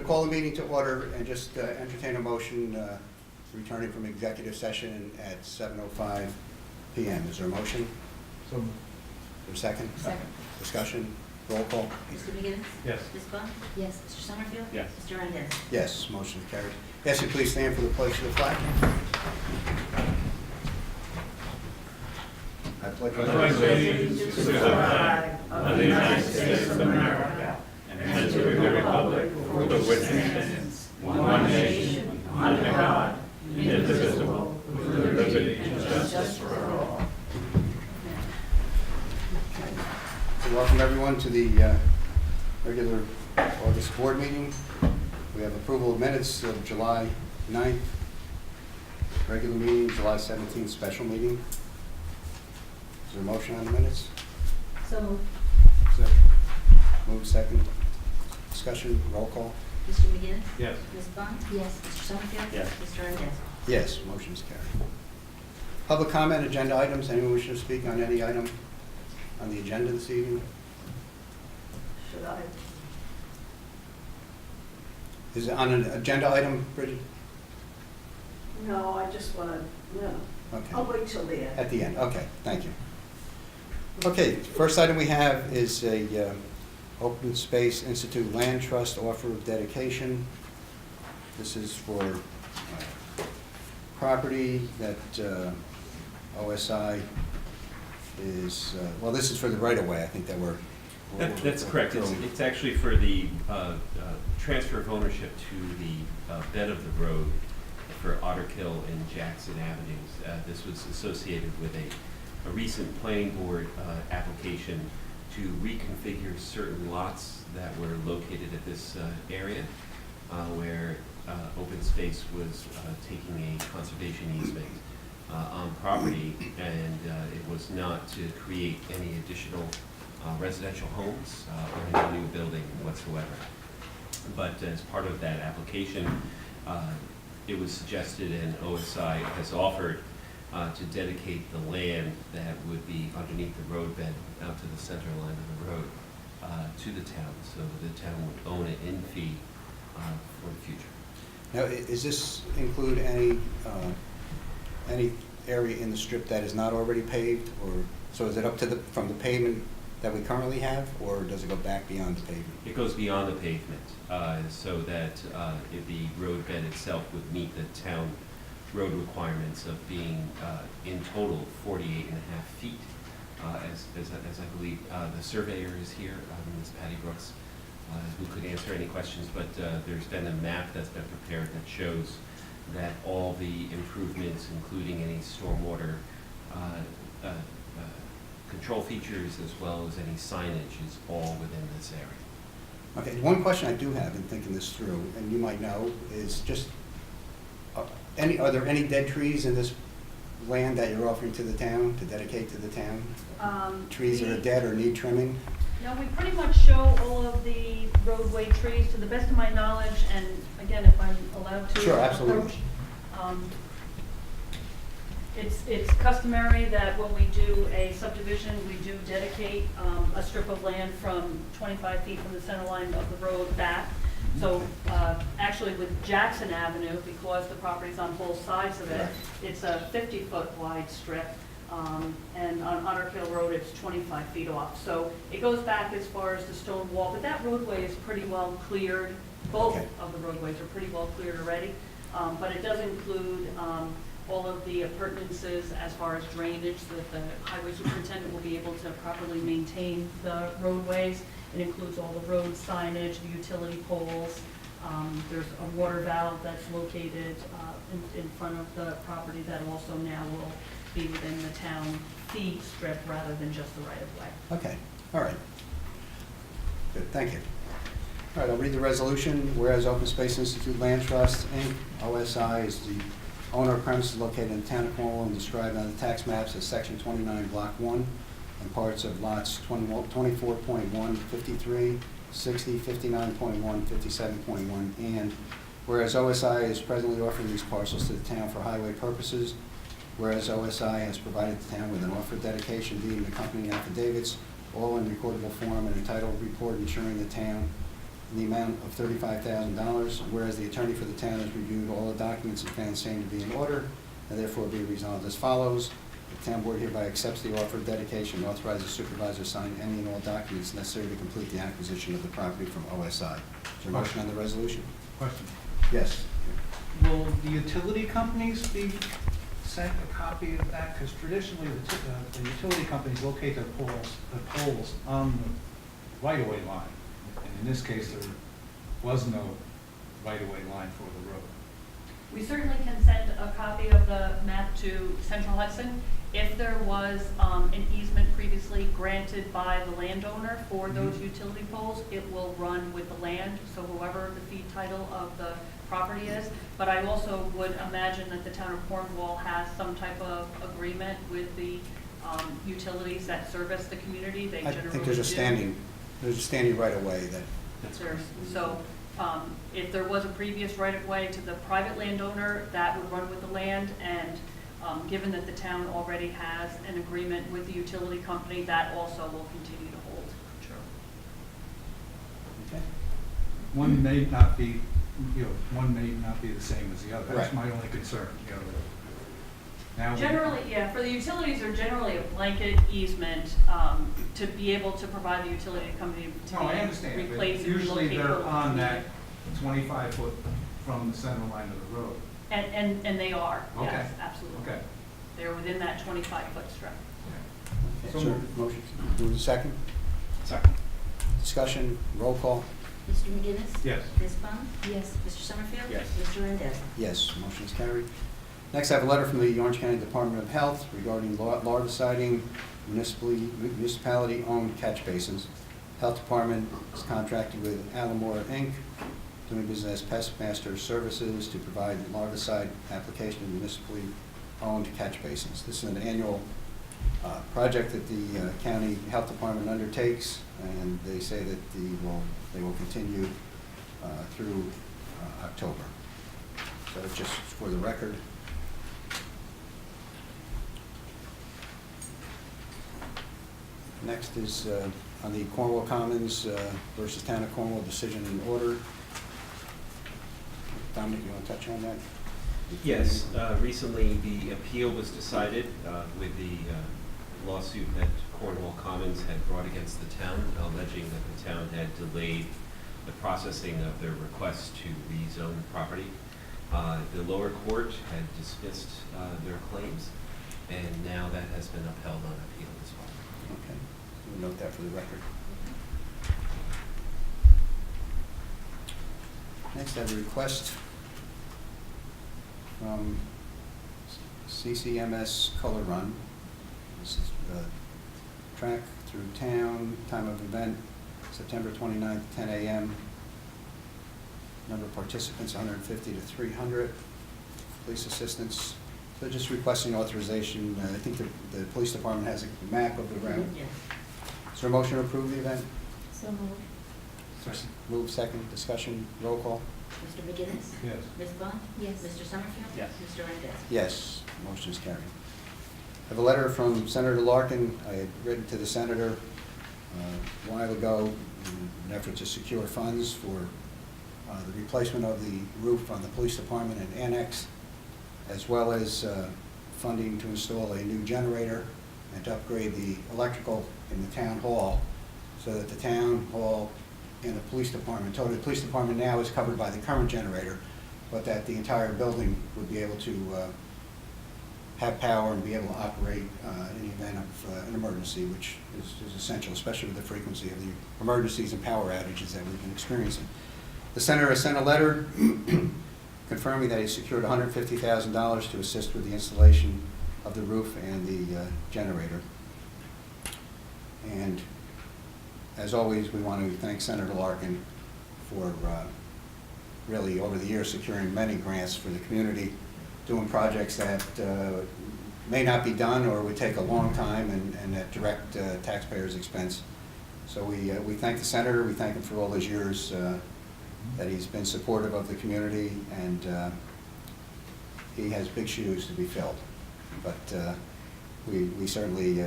call the meeting to order and just entertain a motion returning from executive session at 7:05 p.m. Is there a motion? So moved. Is there a second? Second. Discussion? Roll call? Mr. McGinnis? Yes. Ms. Bunt? Yes. Mr. Summerfield? Yes. Mr. Randez? Yes, motion is carried. Yes, you please stand for the pledge of the flag. I pledge allegiance to the flag of the United States of America and to the republic for which it stands, one nation, under God, indivisible, with liberty and justice for all. So welcome everyone to the regular August board meeting. We have approval of minutes of July 9th, regular meeting, July 17th, special meeting. Is there a motion on the minutes? So moved. Second. Move second. Discussion, roll call? Mr. McGinnis? Yes. Ms. Bunt? Yes. Mr. Summerfield? Yes. Mr. Randez? Yes, motion is carried. Public comment, agenda items. Anyone wishing to speak on any item on the agenda this evening? Should I? Is it on an agenda item, Bridget? No, I just want to, no. Okay. I'll wait till the end. At the end, okay, thank you. Okay, first item we have is a Open Space Institute Land Trust offer of dedication. This is for property that OSI is, well, this is for the right-of-way, I think that we're... That's correct. It's actually for the transfer of ownership to the bed of the road for Otterkill and Jackson Avenues. This was associated with a recent planning board application to reconfigure certain lots that were located at this area where open space was taking a conservation easement on property, and it was not to create any additional residential homes or any new building whatsoever. But as part of that application, it was suggested, and OSI has offered, to dedicate the land that would be underneath the roadbed out to the center line of the road to the town, so the town would own it in fee for the future. Now, does this include any area in the strip that is not already paved, or so is it up to from the pavement that we currently have, or does it go back beyond the pavement? It goes beyond the pavement, so that the roadbed itself would meet the town road requirements of being in total 48.5 feet. As I believe the surveyor is here, Ms. Patty Brooks, who could answer any questions, but there's been a map that's been prepared that shows that all the improvements, including any stormwater control features as well as any signage, is all within this area. Okay, one question I do have in thinking this through, and you might know, is just, are there any dead trees in this land that you're offering to the town, to dedicate to the town? Trees that are dead or need trimming? No, we pretty much show all of the roadway trees to the best of my knowledge, and again, if I'm allowed to. Sure, absolutely. Approach, it's customary that when we do a subdivision, we do dedicate a strip of land from 25 feet from the center line of the road back. So actually with Jackson Avenue, because the property's on both sides of it, it's a 50-foot wide strip. And on Otterkill Road, it's 25 feet off. So it goes back as far as the stone wall, but that roadway is pretty well cleared. Both of the roadways are pretty well cleared already. But it does include all of the appurtenances as far as drainage, so that the highway superintendent will be able to properly maintain the roadways. It includes all the road signage, the utility poles. There's a water valve that's located in front of the property that also now will be within the town fee strip rather than just the right-of-way. Okay, all right. Good, thank you. All right, I'll read the resolution. Whereas Open Space Institute Land Trust, Inc., OSI, is the owner of premises located in the town of Cornwall and described on the tax maps as Section 29, Block 1, and parts of lots 24.1, 53, 60, 59.1, 57.1, and whereas OSI is presently offering these parcels to the town for highway purposes, whereas OSI has provided the town with an offer dedication deed and accompanying affidavits, all in recordable form, and entitled report ensuring the town in the amount of $35,000. Whereas the attorney for the town has reviewed all the documents and found same to be in order, and therefore be resolved as follows. The town board hereby accepts the offer of dedication and authorizes the supervisor to sign any and all documents necessary to complete the acquisition of the property from OSI. Is there a motion on the resolution? Question. Yes. Will the utility companies be sent a copy of that? Because traditionally, the utility companies locate their poles on the right-of-way line. And in this case, there was no right-of-way line for the road. We certainly can send a copy of the map to Central Hudson. If there was an easement previously granted by the landowner for those utility poles, it will run with the land, so whoever the fee title of the property is. But I also would imagine that the town of Cornwall has some type of agreement with the utilities that service the community. They I generally think there's a standing right of way that, So if there was a previous right-of-way to the private landowner, that would run with the land, and given that the town already has an agreement with the utility company, that also will continue to hold true. okay? One may not be, one may not be the same as the other. That's Right. my only concern, Now we- Generally, yeah, for the utilities are generally a blanket easement to be able to provide the utility company to No, I understand, but replace and usually relocate they're those on needed. that 25-foot from the center line of the road. And they are, Okay. yes, absolutely. Okay. They're within that 25-foot strip. Okay, So sir, moved. motion, move the second. Second. Discussion, roll call. Mr. McGinnis? Yes. Ms. Bunt? Yes. Mr. Summerfield? Yes. Mr. Randazzo? Yes, motion is carried. Next, I have a letter from the Orange County Department of Health regarding larviciding municipality-owned catch basins. Health Department is contracted with Alamore Inc., doing business as Pest Master Services, to provide larvicide application in municipally owned catch basins. This is an annual project that the county health department undertakes, and they say that they will continue through October. So just for the record. Next is on the Cornwall Commons versus Town of Cornwall decision in order. Dominic, you want to touch on that? Yes, recently the appeal was decided with the lawsuit that Cornwall Commons had brought against the town, alleging that the town had delayed the processing of their request to rezone the property. The lower court had dismissed their claims, and now that has been upheld on appeal as well. Okay, we'll note that for the record. Next, I have a request from CCMS Color Run. This is track through town, time of event, September 29th, 10 a.m. Number of participants, 150 to 300. Police assistance. So just requesting authorization. I think the police department has a map of the route. Yes. Is there a motion to approve the event? So moved. Second. Move second, discussion, roll call. Mr. McGinnis? Yes. Ms. Bunt? Yes. Mr. Summerfield? Yes. Mr. Randazzo? Yes, motion is carried. I have a letter from Senator Larkin. I had written to the senator a while ago in an effort to secure funds for the replacement of the roof on the police department and annex, as well as funding to install a new generator and to upgrade the electrical in the town hall, so that the town hall and the police department, totally the police department now is covered by the current generator, but that the entire building would be able to have power and be able to operate in the event of an emergency, which is essential, especially with the frequency of the emergencies and power outages that we've been experiencing. The senator has sent a letter confirming that he secured $150,000 to assist with the installation of the roof and the generator. And as always, we want to thank Senator Larkin for really, over the years, securing many grants for the community, doing projects that may not be done or would take a long time and at direct taxpayers' expense. So we thank the senator, we thank him for all those years that he's been supportive of the community, and he has big shoes to be filled. But we certainly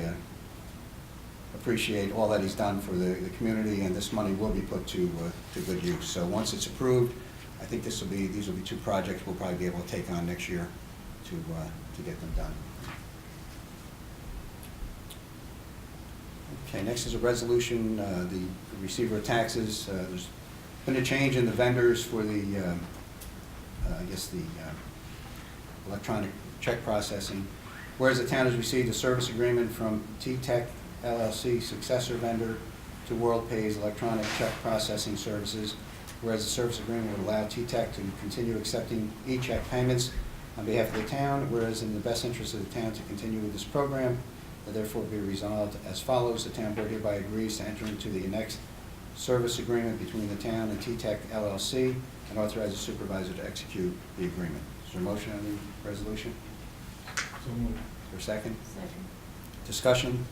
appreciate all that he's done for the community, and this money will be put to to good use. So once it's approved, I think these will be two projects we'll probably be able to take on next year to get them done. Okay, next is a resolution, the receiver of taxes. There's been a change in the vendors for the, electronic check processing. Whereas the town has received a service agreement from T-Tech LLC, successor vendor to WorldPay's electronic check processing services, whereas the service agreement would allow T-Tech to continue accepting e-check payments on behalf of the town, whereas in the best interest of the town to continue with this program, therefore be resolved as follows. The town board hereby agrees to enter into the annexed service agreement between the town and T-Tech LLC and authorize the supervisor to execute the agreement. Is there a motion on the resolution? So moved. Is there a second? Second. Discussion?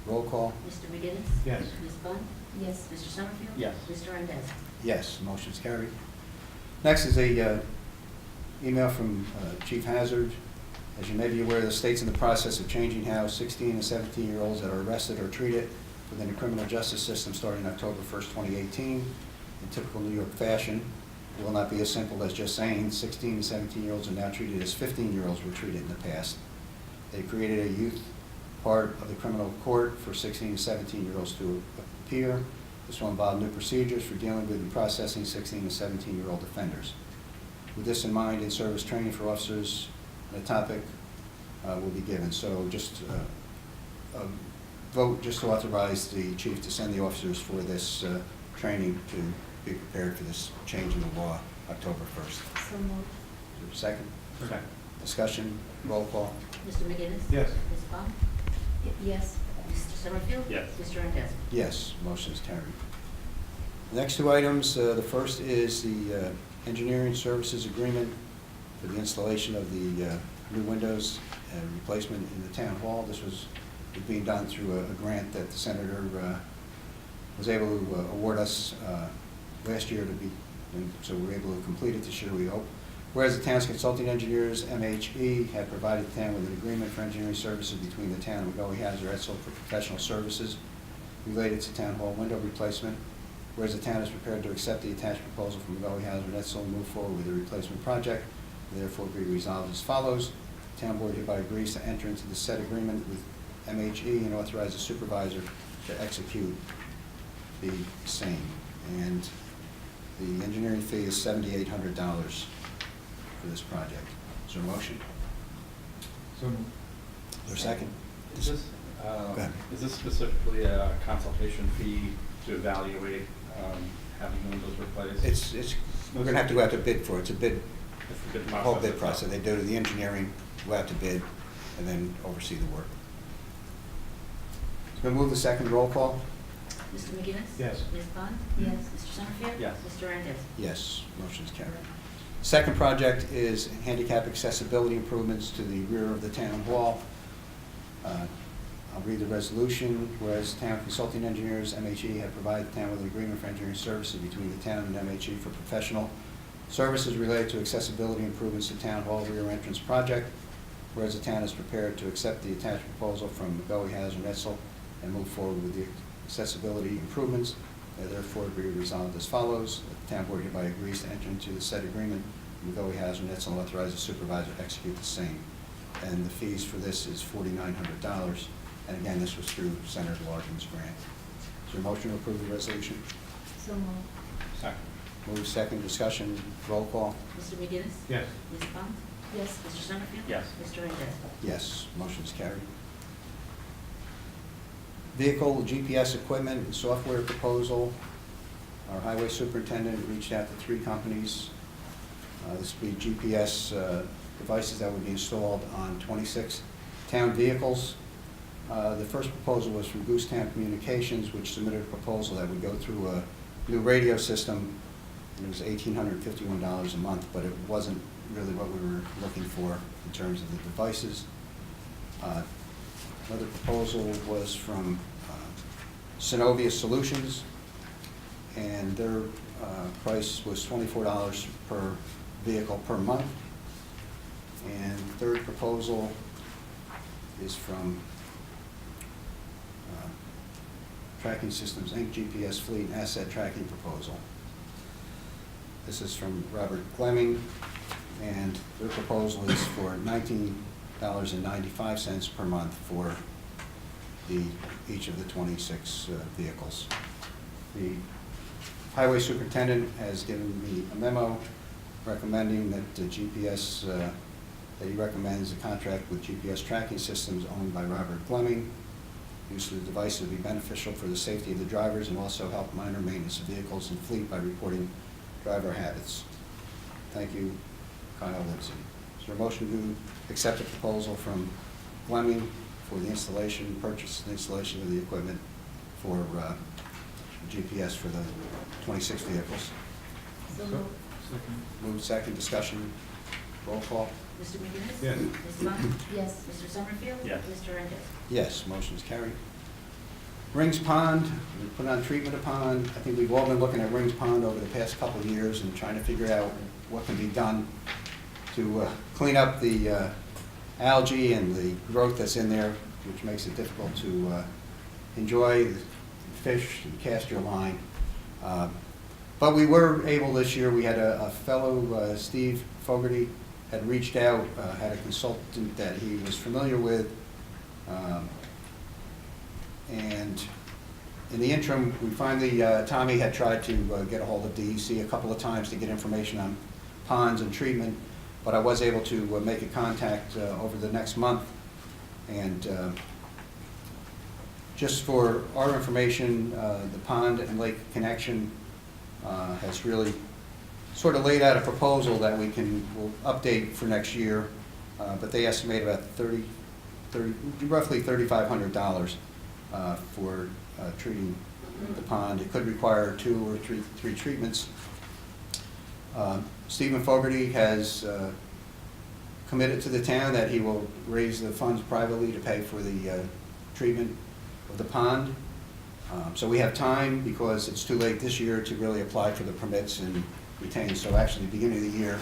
Roll call? Mr. McGinnis? Yes. Ms. Bunt? Yes. Mr. Summerfield? Yes. Mr. Randazzo? Yes, motion's carried. Next is a email from Chief Hazard. As you may be aware, the state's in the process of changing how 16 and 17-year-olds that are arrested are treated within the criminal justice system starting October 1st, 2018. In typical New York fashion, it will not be as simple as just saying 16 and 17-year-olds are now treated as 15-year-olds were treated in the past. They created a youth part of the criminal court for 16 and 17-year-olds to appear. This will involve new procedures for dealing with and processing 16 and 17-year-old offenders. With this in mind, in-service training for officers on the topic will be given. So just a vote just to authorize the chief to send the officers for this training to be prepared for this change in the law October 1st. So moved. Is there a second? Second. Discussion, roll call. Mr. McGinnis? Yes. Ms. Bunt? Yes. Mr. Summerfield? Yes. Mr. Randazzo? Yes, motion is carried. The next two items, the first is the engineering services agreement for the installation of the new windows and replacement in the town hall. This was being done through a grant that the senator was able to award us last year and so we were able to complete it this year, we hope. Whereas the town's consulting engineers, MHE, had provided the town with an agreement for engineering services between the town and McGoey Hazard Etzel for professional services related to town hall window replacement. Whereas the town is prepared to accept the attached proposal from McGoey Hazard Etzel and move forward with the replacement project, therefore be resolved as follows. The town board hereby agrees to enter into the said agreement with MHE and authorize the supervisor to execute the same. And the engineering fee is $7,800 for this project. Is there a motion? So moved. Is there a second? Is this, Go ahead. is this specifically a consultation fee to evaluate having windows replaced? We're gonna have to go out to bid for it. It's a bid, It's a bid whole bid itself. process. They do the engineering, go out to bid, and then oversee the work. It's been moved to second, roll call? Mr. McGinnis? Yes. Ms. Bunt? Yes. Mr. Summerfield? Yes. Mr. Randazzo? Yes, motion's carried. Second project is handicap accessibility improvements to the rear of the town hall. I'll read the resolution. Whereas town consulting engineers, MHE, have provided the town with an agreement for engineering services between the town and MHE for professional services related to accessibility improvements to town hall rear entrance project. Whereas the town is prepared to accept the attached proposal from McGoey Hazard Etzel and move forward with the accessibility improvements. Therefore, be resolved as follows. The town board hereby agrees to enter into the said agreement. McGoey Hazard Etzel and authorize the supervisor to execute the same. And the fees for this is $4,900. And again, this was through Senator Larkin's grant. Is there a motion to approve the resolution? So moved. Second. Move second, discussion, roll call. Mr. McGinnis? Yes. Ms. Bunt? Yes. Mr. Summerfield? Yes. Mr. Randazzo? Yes, motion is carried. Vehicle GPS equipment and software proposal. Our highway superintendent reached out to 3 companies. This would be GPS devices that would be installed on 26 town vehicles. The first proposal was from Goosetown Communications, which submitted a proposal that would go through a new radio system. It was $1,851 a month, but it wasn't really what we were looking for in terms of the devices. Another proposal was from Synovia Solutions, and their price was $24 per vehicle per month. And third proposal is from Tracking Systems, Inc., GPS Fleet and Asset Tracking Proposal. This is from Robert Fleming, and their proposal is for $19.95 per month for each of the 26 vehicles. The highway superintendent has given me a memo recommending that the GPS, that he recommends a contract with GPS tracking systems owned by Robert Fleming. Use of the device would be beneficial for the safety of the drivers and also help minor maintenance of vehicles and fleet by reporting driver habits. Thank you, Kyle Lindsay. Is there a motion to accept the proposal from Fleming for the installation, purchase and installation of the equipment for GPS for the 26 vehicles? So moved. Moved second, discussion, roll call. Mr. McGinnis? Yes. Ms. Bunn? Yes. Mr. Summerfield? Yes. Mr. Rendez? Yes, motion is carried. Rings Pond, we put on treatment of pond. I think we've all been looking at Rings Pond over the past couple of years and trying to figure out what can be done to clean up the algae and the growth that's in there, which makes it difficult to enjoy the fish and cast your line. But we were able this year, we had a fellow, Steve Fogarty, had reached out, had a consultant that he was familiar with, and in the interim, we finally, Tommy had tried to get a hold of DEC a couple of times to get information on ponds and treatment, but I was able to make a contact over the next month. And just for our information, the pond and lake connection has really sort of laid out a proposal that we'll update for next year, but they estimate about roughly $3,500 for treating the pond. It could require 2 or 3 treatments. Stephen Fogarty has committed to the town that he will raise the funds privately to pay for the treatment of the pond. So we have time, because it's too late this year to really apply for the permits and retain. So actually, beginning of the year,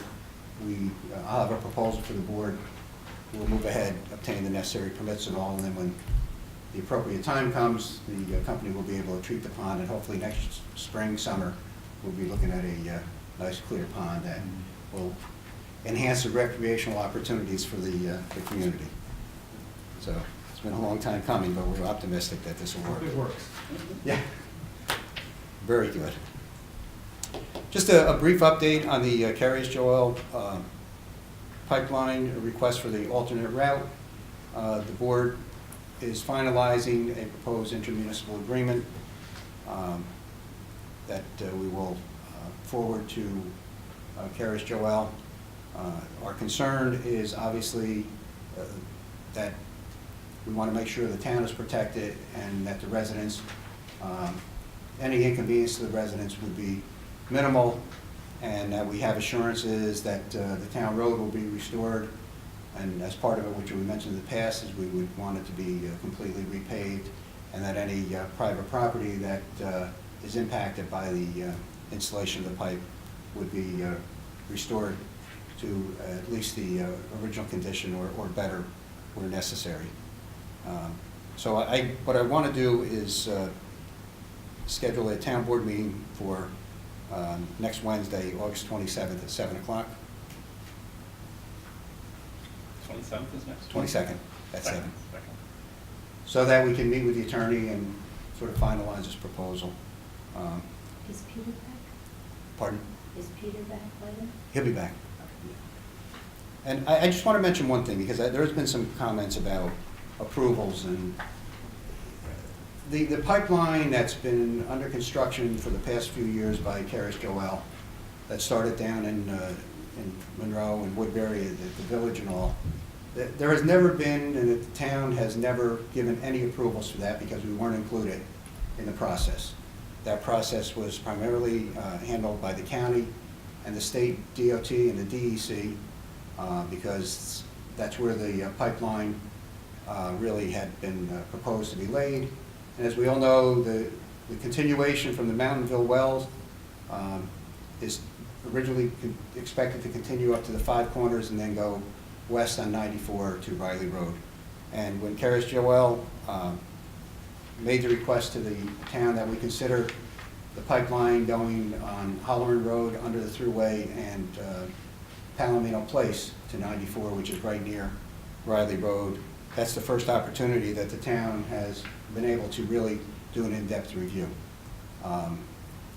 I'll have a proposal for the board. We'll move ahead, obtain the necessary permits and all, and then when the appropriate time comes, the company will be able to treat the pond, and hopefully next spring, summer, we'll be looking at a nice clear pond that will enhance the recreational opportunities for the community. So it's been a long time coming, but we're optimistic that this will work. It works. Yeah, very good. Just a brief update on the Carries-Joel pipeline, a request for the alternate route. The board is finalizing a proposed intermunicipal agreement that we will forward to Carries-Joel. Our concern is obviously that we want to make sure the town is protected and that the residents, any inconvenience to the residents would be minimal, and that we have assurances that the town road will be restored. And as part of it, which we mentioned in the past, is we would want it to be completely repaved, and that any private property that is impacted by the installation of the pipe would be restored to at least the original condition or better where necessary. So what I want to do is schedule a town board meeting for next Wednesday, August 27th at 7 o'clock. 27th is next? 22nd at 7. Second. So that we can meet with the attorney and sort of finalize this proposal. Is Peter back? Pardon? Is Peter back by then? He'll be back. And I just want to mention one thing, because there's been some comments about approvals, and the pipeline that's been under construction for the past few years by Carries-Joel, that started down in Monroe and Woodbury, the village and all, there has never been, and the town has never given any approvals for that because we weren't included in the process. That process was primarily handled by the county and the state DOT and the DEC, because that's where the pipeline really had been proposed to be laid. And as we all know, the continuation from the Mountainville Wells is originally expected to continue up to the Five Corners and then go west on 94 to Riley Road. And when Carries-Joel made the request to the town that we consider the pipeline going on Holloran Road under the thruway and Palomino Place to 94, which is right near Riley Road. That's the first opportunity that the town has been able to really do an in-depth review.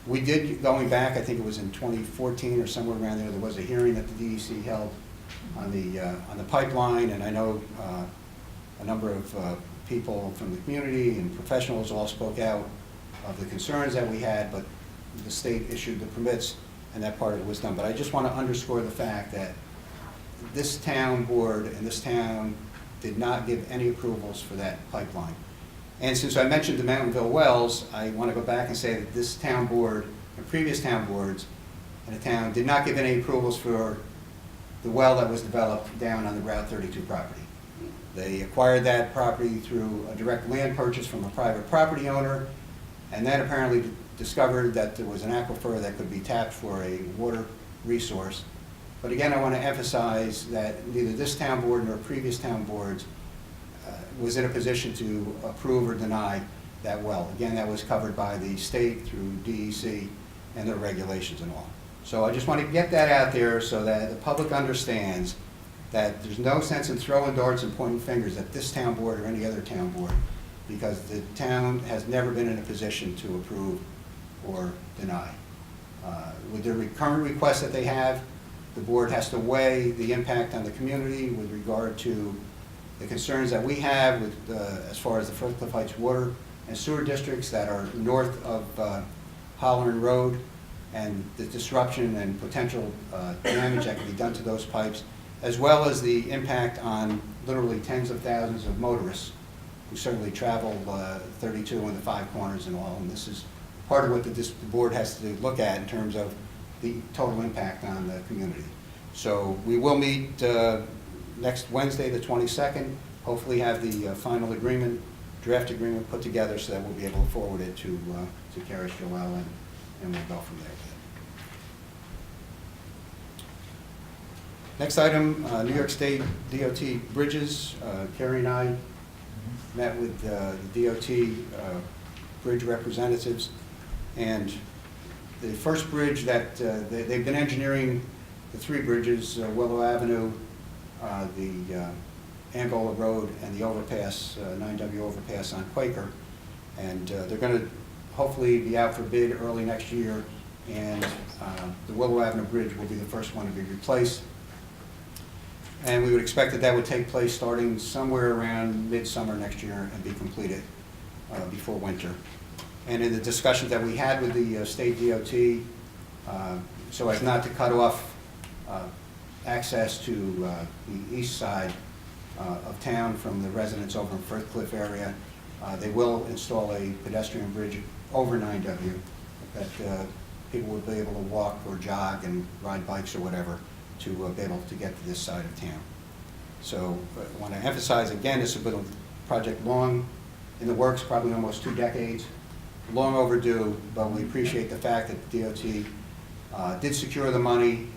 We did, going back, I think it was in 2014 or somewhere around there was a hearing that the DEC held on the pipeline, and I know a number of people from the community and professionals all spoke out of the concerns that we had, but the state issued the permits and that part of it was done. But I just want to underscore the fact that this town board and this town did not give any approvals for that pipeline. And since I mentioned the Mountainville Wells, I want to go back and say that this town board and previous town boards in the town did not give any approvals for the well that was developed down on the Route 32 property. They acquired that property through a direct land purchase from a private property owner, and then apparently discovered that there was an aquifer that could be tapped for a water resource. But again, I want to emphasize that neither this town board nor previous town boards was in a position to approve or deny that well. Again, that was covered by the state through DEC and their regulations and all. So I just want to get that out there so that the public understands that there's no sense in throwing darts and pointing fingers at this town board or any other town board, because the town has never been in a position to approve or deny. With the current request that they have, the board has to weigh the impact on the community with regard to the concerns that we have with, as far as the First Cliff Heights water and sewer districts that are north of Holloran Road, and the disruption and potential damage that can be done to those pipes, as well as the impact on literally tens of thousands of motorists who certainly travel 32 in the Five Corners and all. And this is part of what the board has to look at in terms of the total impact on the community. So we will meet next Wednesday, the 22nd, hopefully have the final agreement, draft agreement put together so that we'll be able to forward it to Carrie Joel, and we'll go from there. Next item, New York State DOT bridges. Carrie and I met with the DOT bridge representatives, and the first bridge that they've been engineering, the three bridges, Willow Avenue, the Angola Road, and the overpass, 9W overpass on Quaker, and they're going to hopefully be out for bid early next year, and the Willow Avenue Bridge will be the first one to be replaced. And we would expect that that would take place starting somewhere around midsummer next year and be completed before winter. And in the discussions that we had with the state DOT, so as not to cut off access to the east side of town from the residents over in Firth Cliff area, they will install a pedestrian bridge over 9W that people would be able to walk or jog and ride bikes or whatever to be able to get to this side of town. So I want to emphasize again, this has been a project long in the works, probably almost 2 decades, long overdue, but we appreciate the fact that the DOT did secure the money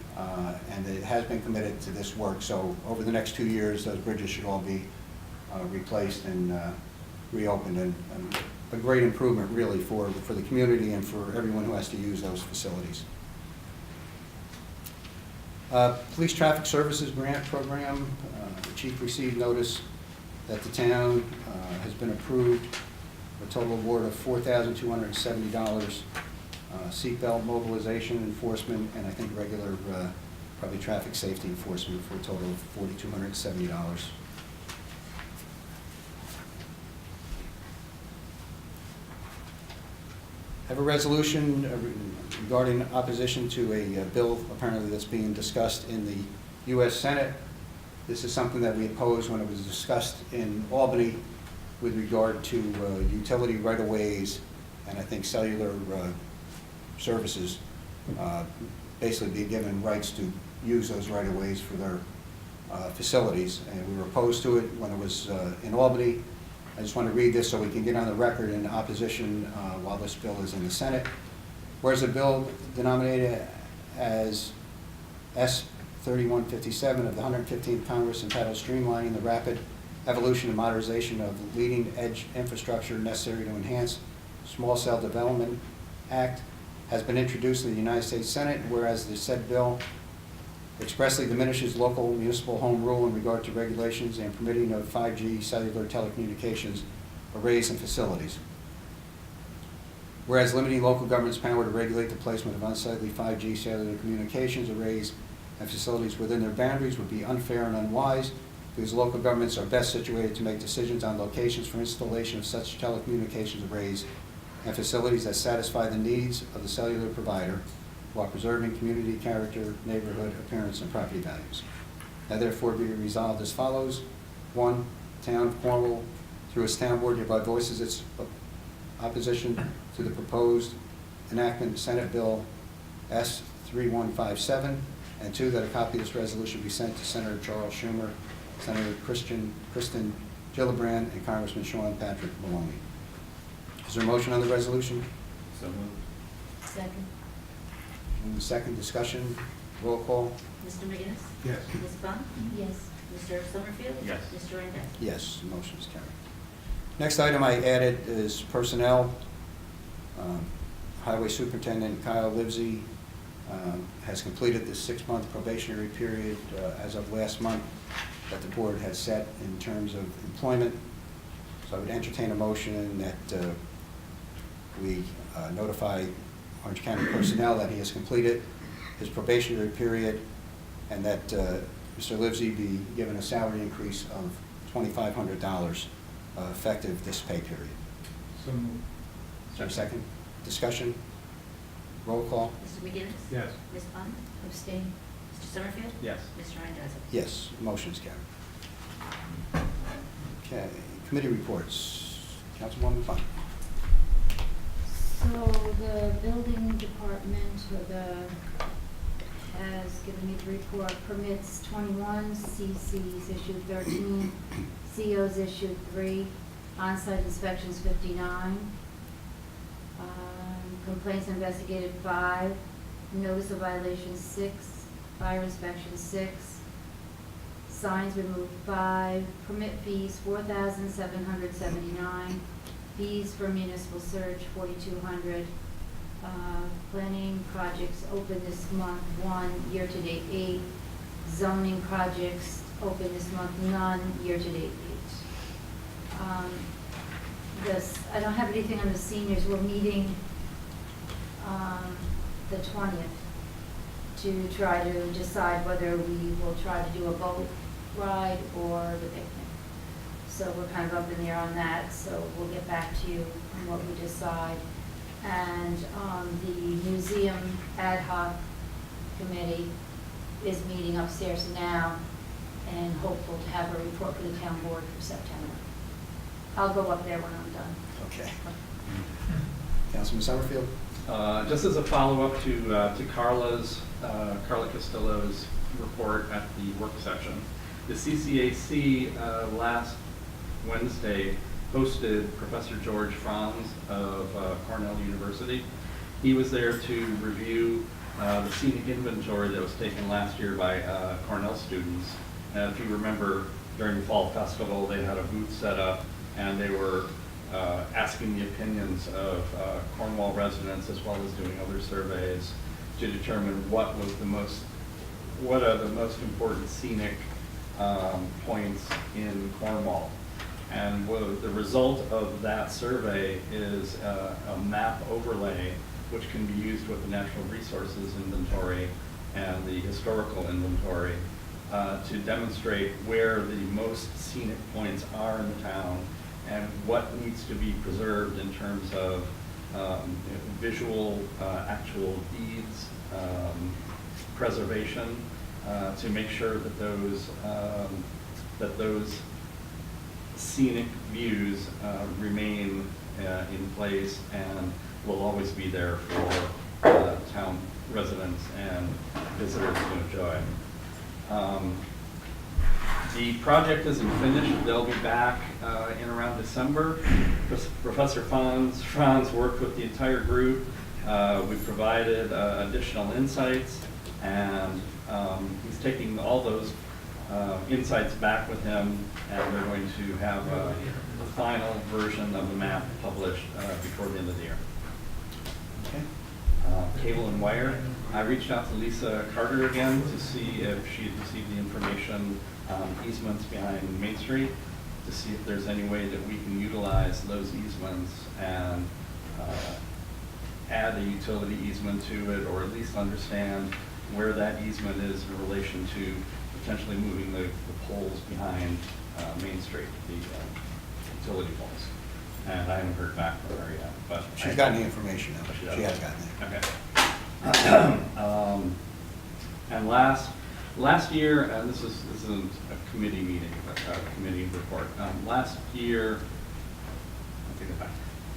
and it has been committed to this work. So over the next 2 years, those bridges should all be replaced and reopened, and a great improvement really for the community and for everyone who has to use those facilities. Police Traffic Services Grant Program, the chief received notice that the town has been approved a total award of $4,270, seatbelt mobilization enforcement, and I think regular probably traffic safety enforcement for a total of $4,270. I have a resolution regarding opposition to a bill apparently that's being discussed in the U.S. Senate. This is something that we opposed when it was discussed in Albany with regard to utility right-of-ways and I think cellular services basically being given rights to use those right-of-ways for their facilities. And we were opposed to it when it was in Albany. I just want to read this so we can get on the record in opposition while this bill is in the Senate. Whereas the bill denominated as S3157 of the 115th Congress entitled Streamlining the Rapid Evolution and Modernization of Leading Edge Infrastructure Necessary to Enhance Small Cell Development Act has been introduced in the United States Senate, whereas the said bill expressly diminishes local municipal home rule in regard to regulations and permitting of 5G cellular telecommunications arrays and facilities. Whereas limiting local government's power to regulate the placement of unsightly 5G cellular communications arrays and facilities within their boundaries would be unfair and unwise, because local governments are best situated to make decisions on locations for installation of such telecommunications arrays and facilities that satisfy the needs of the cellular provider while preserving community character, neighborhood appearance, and property values. Now therefore be resolved as follows. 1, Town of Cornwall, through its town board, hereby voices its opposition to the proposed enactment Senate Bill S. 3157, and 2, that a copy of this resolution be sent to Senator Charles Schumer, Senator Kristen Gillibrand, and Congressman Sean Patrick Maloney. Is there a motion on the resolution? So moved. Second. Moving second, discussion, roll call. Mr. McGinnis? Yes. Ms. Bunt? Yes. Mr. Summerfield? Yes. Mr. Randazzo? Yes, the motion is carried. Next item I added is personnel. Highway Superintendent Kyle Livesey has completed the 6-month probationary period as of last month that the board had set in terms of employment. So I would entertain a motion that we notify Orange County personnel that he has completed his probationary period and that Mr. Livesey be given a salary increase of $2,500 effective this pay period. So moved. Is there a second? Discussion? Roll call? Mr. McGinnis? Yes. Ms. Bunt? Abstain. Mr. Summerfield? Yes. Mr. Randazzo? Yes, motion is carried. Okay, committee reports. Councilwoman Fun. So the building department has given me the report, permits 21, CCs issued 13, COs issued 3, on-site inspections 59, complaints investigated 5, notice of violation 6, fire inspection 6, signs removed 5, permit fees $4,779, fees for municipal search $4,200, planning projects open this month 1, year-to-date 8, zoning projects open this month none, year-to-date 8. I don't have anything on the seniors. We're meeting the 20th to try to decide whether we will try to do a boat ride or the picnic. So we're kind of up in the air on that, so we'll get back to you on what we decide. And the museum ad hoc committee is meeting upstairs now and hopeful to have a report for the town board for September. I'll go up there when I'm done. Okay. Councilman Summerfield? Just as a follow-up to Carla Castillo's report at the work session, the CCAC last Wednesday hosted Professor George Franz of Cornell University. He was there to review the scenic inventory that was taken last year by Cornell students. And if you remember, during the fall festival, they had a booth set up and they were asking the opinions of Cornwall residents as well as doing other surveys to determine what are the most important scenic points in Cornwall. And the result of that survey is a map overlay which can be used with the natural resources inventory and the historical inventory to demonstrate where the most scenic points are in the town and what needs to be preserved in terms of visual, actual deeds, preservation, to make sure that those scenic views remain in place and will always be there for town residents and visitors to enjoy. The project isn't finished. They'll be back in around December. Professor Franz worked with the entire group. We provided additional insights, and he's taking all those insights back with him, and we're going to have the final version of the map published before the end of the year. Okay. Cable and wire. I reached out to Lisa Carter again to see if she had received the information on easements behind Main Street, to see if there's any way that we can utilize those easements and add a utility easement to it, or at least understand where that easement is in relation to potentially moving the poles behind Main Street, the utility poles. And I haven't heard back from her yet, but. She's gotten the information, though. She does? She has gotten it. Okay. And last year, and this isn't a committee meeting, but a committee report. Last year, I'll take it back.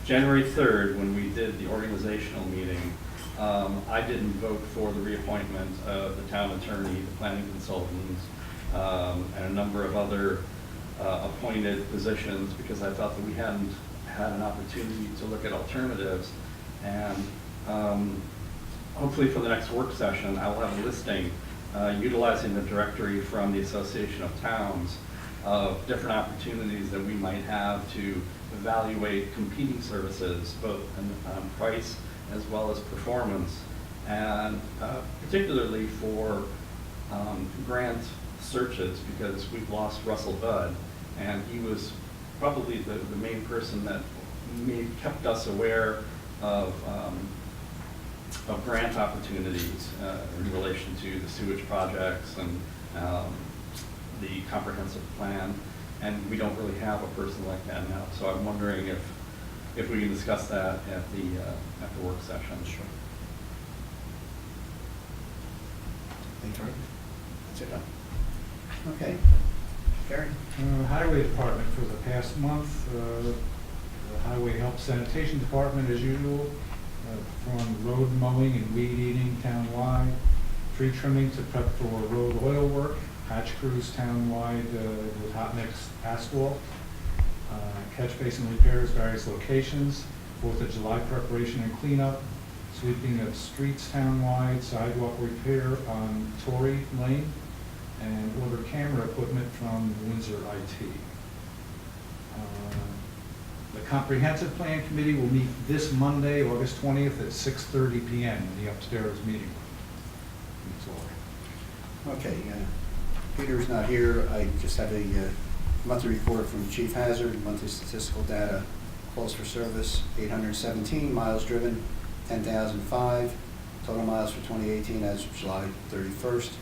January 3rd, when we did the organizational meeting, I didn't vote for the reappointment of the town attorney, the planning consultant, and a number of other appointed positions, because I thought that we hadn't had an opportunity to look at alternatives. And hopefully for the next work session, I will have a listing utilizing the directory from the Association of Towns of different opportunities that we might have to evaluate competing services, both on price as well as performance, and particularly for grant searches, because we've lost Russell Budd, and he was probably the main person that kept us aware of grant opportunities in relation to the sewage projects and the comprehensive plan, and we don't really have a person like that now. So I'm wondering if we can discuss that at the work session. Sure. Thank you. That's it, huh? Okay. Gary? Highway Department for the past month, the Highway Health Sanitation Department as usual, from road mowing and weed eating townwide, tree trimming to prep for road oil work, patch crews townwide with hot mix asphalt, catch basin repairs, various locations, 4th of July preparation and cleanup, sweeping of streets townwide, sidewalk repair on Torrey Lane, and order camera equipment from Windsor IT. The Comprehensive Plan Committee will meet this Monday, August 20th at 6:30 p.m. in the upstairs meeting room. That's all. Okay, Peter's not here. I just have a monthly report from Chief Hazard, monthly statistical data, calls for service, 817, miles driven, 10,005, total miles for 2018 as of July 31st,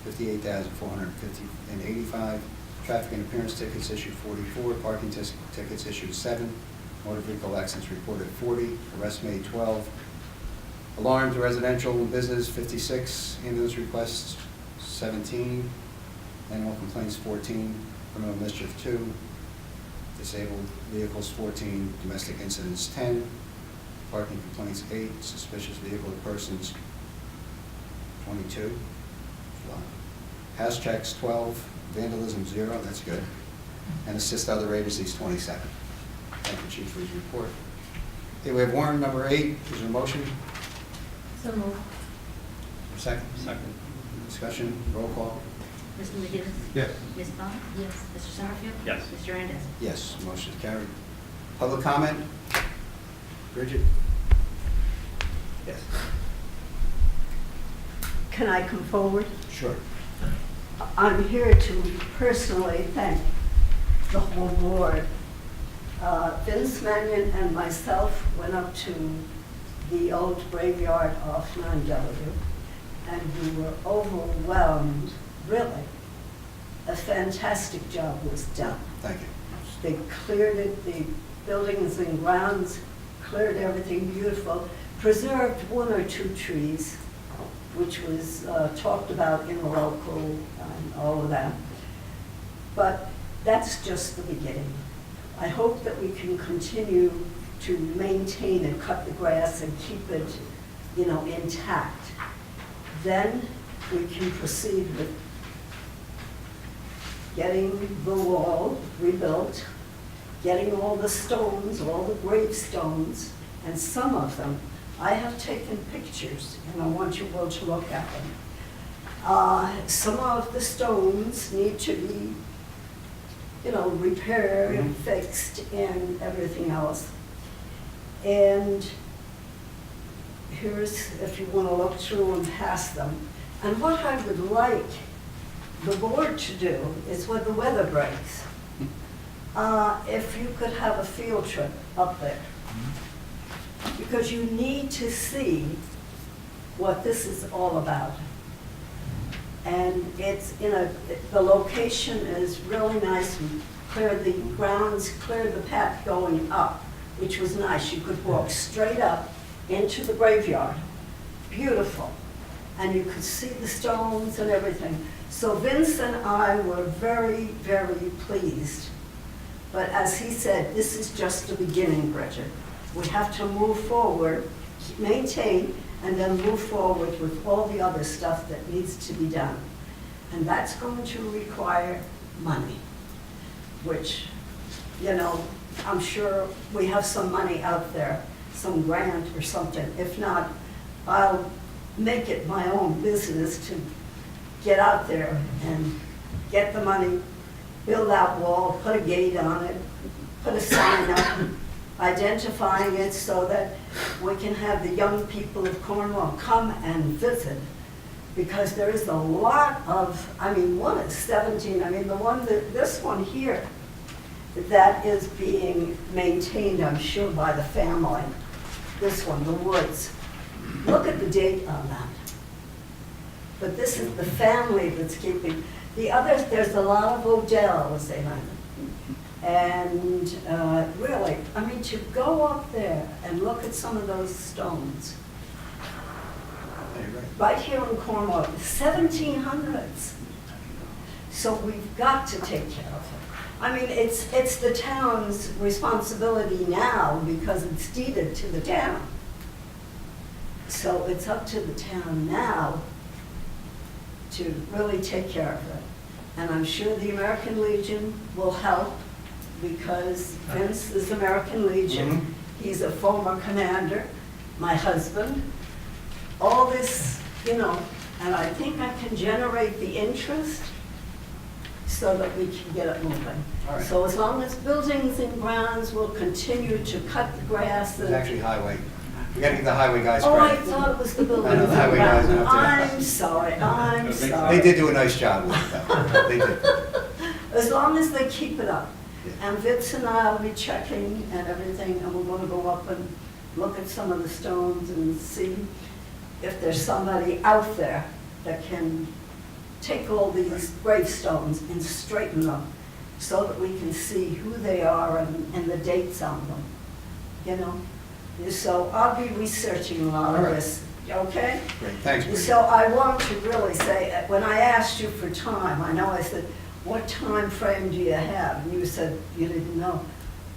58,485, traffic and appearance tickets issued 44, parking tickets issued 7, motor vehicle accidents reported 40, arrests made 12, alarms residential and business 56, ambulance requests 17, animal complaints 14, criminal mischief 2, disabled vehicles 14, domestic incidents 10, parking complaints 8, suspicious vehicle of persons 22, house checks 12, vandalism 0, that's good, and assist other agencies 27. Thank you, Chief, for his report. Okay, we have warrant number 8. Is there a motion? So moved. Second? Second. Discussion, roll call. Mr. McGinnis? Yes. Ms. Bond? Yes. Mr. Summerfield? Yes. Mr. Randazzo? Yes, motion is carried. Public comment? Bridget? Yes. Can I come forward? Sure. I'm here to personally thank the whole board. Vince Mannion and myself went up to the old graveyard off 9W, and we were overwhelmed, really. A fantastic job was done. Thank you. They cleared it, the buildings and grounds, cleared everything beautiful, preserved 1 or 2 trees, which was talked about in the local and all of that. But that's just the beginning. I hope that we can continue to maintain and cut the grass and keep it, intact. Then we can proceed with getting the wall rebuilt, getting all the stones, all the gravestones, and some of them, I have taken pictures, and I want you all to look at them. Some of the stones need to be, repaired and fixed and everything else. And here's, if you want to look through and pass them. And what I would like the board to do is when the weather breaks, if you could have a field trip up there. Because you need to see what this is all about. And it's the location is really nice. We cleared the grounds, cleared the path going up, which was nice. You could walk straight up into the graveyard. Beautiful. And you could see the stones and everything. So Vince and I were very, very pleased. But as he said, this is just the beginning, Bridget. We have to move forward, maintain, and then move forward with all the other stuff that needs to be done. And that's going to require money, which, you know, I'm sure we have some money out there, some grant or something. If not, I'll make it my own business to get out there and get the money, build that wall, put a gate on it, put a sign up, identifying it so that we can have the young people of Cornwall come and visit. Because there is a lot of, I mean, one is 17, I mean, this one here, that is being maintained, I'm sure, by the family. This one, the Woods. Look at the date on that. But this is the family that's keeping. The others, there's a lot of Odells in it. And really, I mean, to go up there and look at some of those stones, right here in Cornwall, the 1700s. So we've got to take care of it. I mean, it's the town's responsibility now because it's deeded to the town. So it's up to the town now to really take care of it. And I'm sure the American Legion will help because Vince is American Legion. He's a former commander, my husband. All this, you know, and I think I can generate the interest so that we can get it moving. All right. So as long as buildings and grounds will continue to cut the grass It's and actually highway. We gotta give the highway guys oh, I credit. thought it was the buildings I know, and the highway guys grounds. are up there. I'm sorry, I'm sorry. They did do a nice job with it, though. They did. As long as they keep it up. Yeah. And Vince and I will be checking and everything, and we're gonna go up and look at some of the stones and see if there's somebody out there that can take all these gravestones and straighten them so that we can see who they are and the dates on them, you know? So I'll be researching a lot of All right. this, okay? Great, thanks, Bridget. So I want to really say, when I asked you for time, I know I said, what time frame do you have? And you said you didn't know.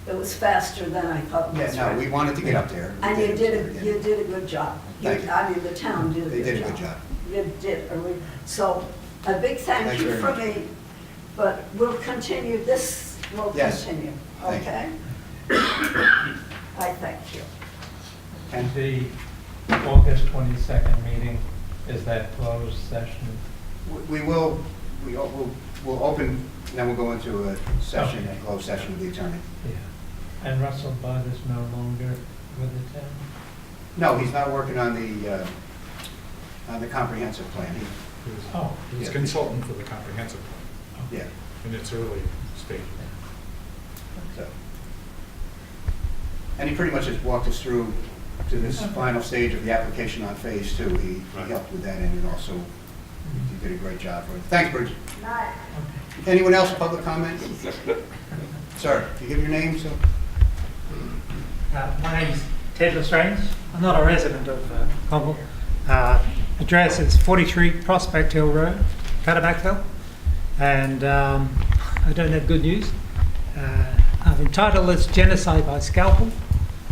It was faster than I thought it was. Yeah, no, we wanted to get up there. And you did a good job. Thank you. I mean, the town did a good job. They did a good job. You did, so a big thank Thanks you very for much. me, but we'll continue, this will Yes. continue, Thank you. okay? I thank you. And The August 22nd meeting, is that closed session? we'll open, then we'll go into a session, a closed session with the attorney. Yeah. And Russell Budd is no longer with the town? No, he's not working on the comprehensive plan. Oh, He's Yeah. consultant for the comprehensive plan Yeah, in its early stage. so. And he pretty much has walked us through to this final stage of the application on phase 2. He helped with that and also he did a great job for it. Thanks, Bridget. Night. Anyone else, public comment? Sir, can you give your name, so? My name's Ted Lestrange. I'm not a resident of Cornwall. Address is 43 Prospect Hill Road, Cutterbackville. And I don't have good news. I've entitled this Genocide by Scalpel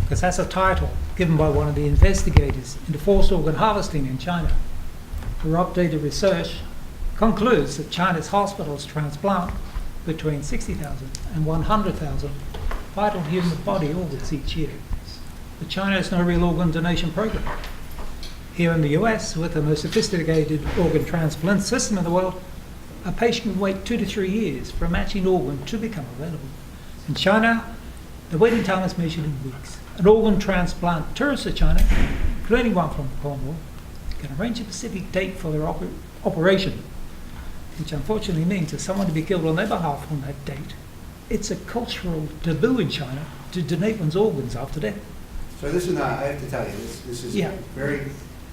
because that's a title given by one of the investigators into forced organ harvesting in China. Her updated research concludes that China's hospitals transplant between 60,000 and 100,000 vital human body organs each year. But China has no real organ donation program. Here in the US, with the most sophisticated organ transplant system in the world, a patient can wait 2 to 3 years for a matching organ to become available. In China, the waiting time is measured in weeks. An organ transplant tourist to China could anyone from Cornwall can arrange a specific date for their operation, which unfortunately means that someone to be killed on their behalf on that date. It's a cultural taboo in China to donate one's organs after death. So this is not, I have to tell you, this is Yeah. very,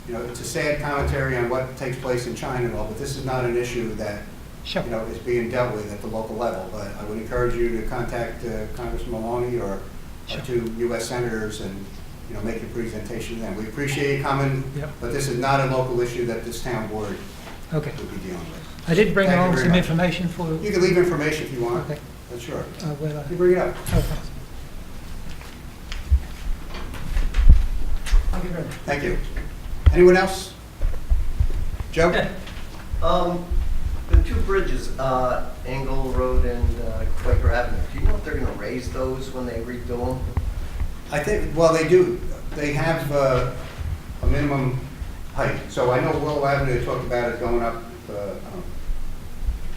it's a sad commentary on what takes place in China and all, but this is not an issue that, Sure. is being dealt with at the local level. But I would encourage you to contact Congressman Maloney or Sure. our 2 U.S. senators and, make your presentation to them. We appreciate you coming, Yep. but this is not a local issue that this town board Okay. would be dealing with. I did bring Thank you along very some much. information for You can leave information if you want. Okay. That's sure. well, You bring it up. oh, thanks. Thank you very much. Thank you. Anyone else? Joe? The 2 bridges, Angle Road and Quaker Avenue, do you know if they're gonna raise those when they redo them? I think, well, they do. They have a minimum height. So I know Willow Avenue, they talked about it going up,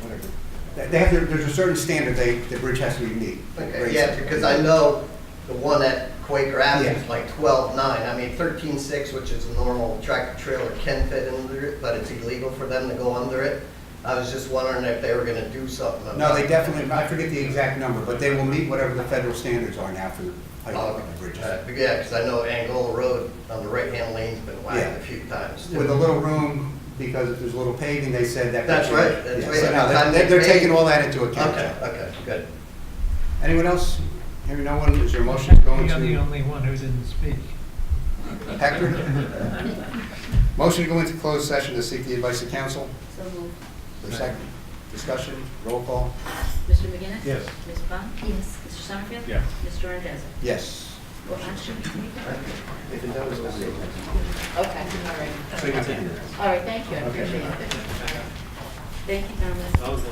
whatever. They have, there's a certain standard the bridge has to meet. Okay, yeah, because I know the one at Quaker Avenue is Yeah. like 12.9. I mean, 13.6, which is a normal tractor trailer, can fit under it, but it's illegal for them to go under it. I was just wondering if they were gonna do something about No, they definitely, I forget the exact number, but they will meet whatever the federal standards are now for the height of the bridges. Yeah, because I know Angola Road on the right-hand lane's been whacked a few times. With a little room, because if there's a little paving, they said that. That's right, that's Yeah, right. so no, they're taking all that into account. Okay, good. Anyone else? Hearing no one, is your motion going You're the to only one who didn't speak. Hector? Motion to go into closed session to seek the advice of counsel. So moved. For a second, discussion, roll call. Mr. McGinnis? Yes. Ms. Pond? Yes. Mr. Summerfield? Yes. Mr. Randazzo? Yes. Well, action. If it does, we'll see. Okay, all right. So you can take it. All right, thank you, I appreciate it. Thank you, Thomas. That was